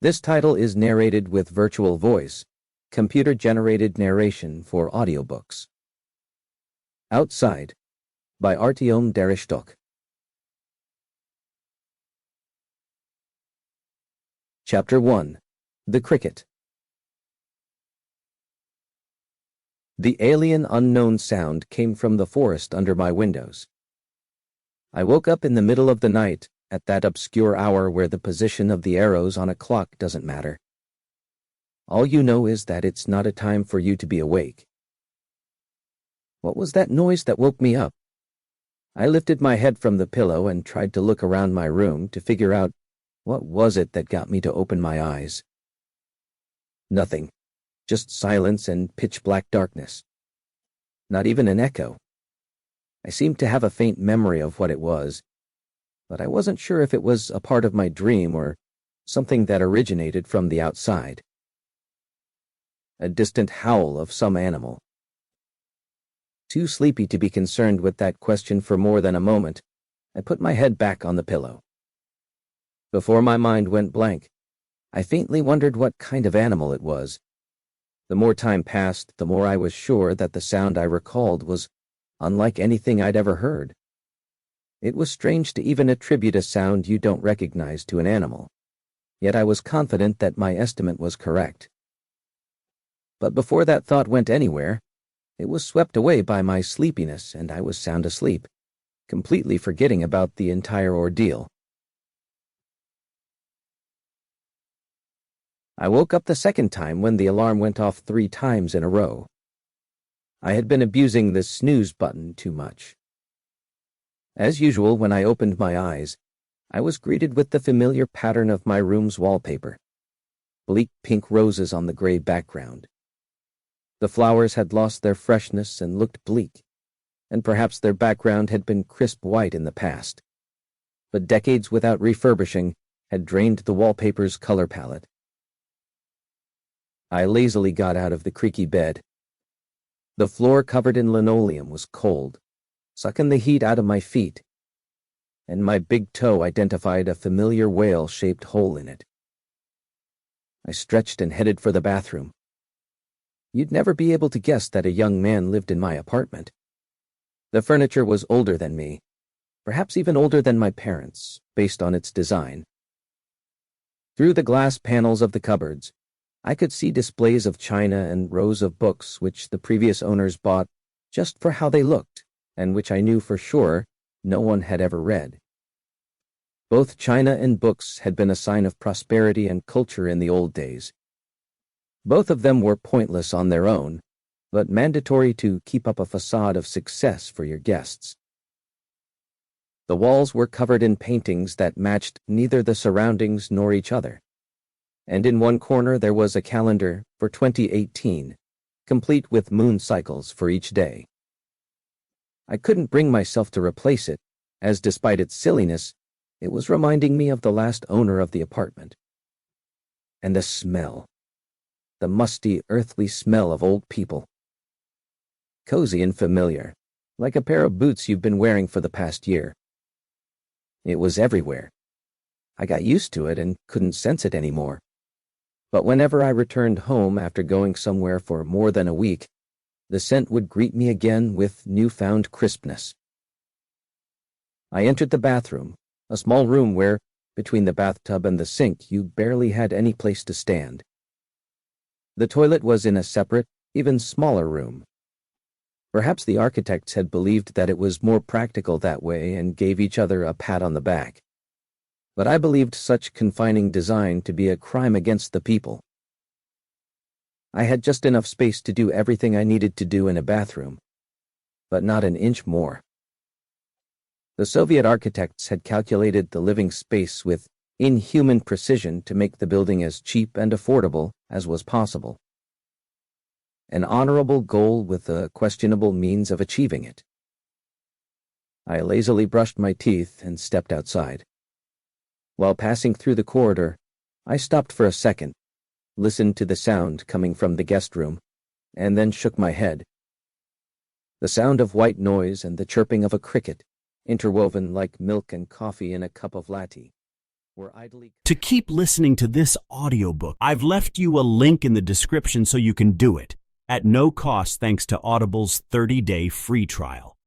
This title is narrated with virtual voice, computer-generated narration for audiobooks. Outside, by Artyom Dereschuk. Chapter 1. The Cricket. The alien unknown sound came from the forest under my windows. I woke up in the middle of the night, at that obscure hour where the position of the arrows on a clock doesn't matter. All you know is that it's not a time for you to be awake. What was that noise that woke me up? I lifted my head from the pillow and tried to look around my room to figure out what was it that got me to open my eyes. Nothing, just silence and pitch-black darkness. Not even an echo. I seemed to have a faint memory of what it was, but I wasn't sure if it was a part of my dream or something that originated from the outside. A distant howl of some animal. Too sleepy to be concerned with that question for more than a moment, I put my head back on the pillow. Before my mind went blank, I faintly wondered what kind of animal it was. The more time passed, the more I was sure that the sound I recalled was unlike anything I'd ever heard. It was strange to even attribute a sound you don't recognize to an animal, yet I was confident that my estimate was correct. But before that thought went anywhere, it was swept away by my sleepiness, and I was sound asleep, completely forgetting about the entire ordeal. I woke up the second time when the alarm went off 3 times in a row. I had been abusing the snooze button too much. As usual, when I opened my eyes, I was greeted with the familiar pattern of my room's wallpaper. Bleak pink roses on the gray background. The flowers had lost their freshness and looked bleak, and perhaps their background had been crisp white in the past. But decades without refurbishing had drained the wallpaper's color palette. I lazily got out of the creaky bed. The floor covered in linoleum was cold, sucking the heat out of my feet, and my big toe identified a familiar whale-shaped hole in it. I stretched and headed for the bathroom. You'd never be able to guess that a young man lived in my apartment. The furniture was older than me, perhaps even older than my parents, based on its design. Through the glass panels of the cupboards, I could see displays of china and rows of books which the previous owners bought just for how they looked, and which I knew for sure no one had ever read. Both china and books had been a sign of prosperity and culture in the old days. Both of them were pointless on their own, but mandatory to keep up a facade of success for your guests. The walls were covered in paintings that matched neither the surroundings nor each other, and in one corner there was a calendar for 2018, complete with moon cycles for each day. I couldn't bring myself to replace it, as despite its silliness, it was reminding me of the last owner of the apartment. And the smell. The musty, earthly smell of old people. Cozy and familiar, like a pair of boots you've been wearing for the past year. It was everywhere. I got used to it and couldn't sense it anymore. But whenever I returned home after going somewhere for more than a week, the scent would greet me again with newfound crispness. I entered the bathroom, a small room where, between the bathtub and the sink, you barely had any place to stand. The toilet was in a separate, even smaller room. Perhaps the architects had believed that it was more practical that way and gave each other a pat on the back. But I believed such confining design to be a crime against the people. I had just enough space to do everything I needed to do in a bathroom, but not an inch more. The Soviet architects had calculated the living space with inhuman precision to make the building as cheap and affordable as was possible. An honorable goal with a questionable means of achieving it. I lazily brushed my teeth and stepped outside. While passing through the corridor, I stopped for a second, listened to the sound coming from the guest room, and then shook my head. The sound of white noise and the chirping of a cricket, interwoven like milk and coffee in a cup of latte. were idly... To keep listening to this audiobook, I've left you a link in the description so you can do it, at no cost thanks to Audible's 30-day free trial.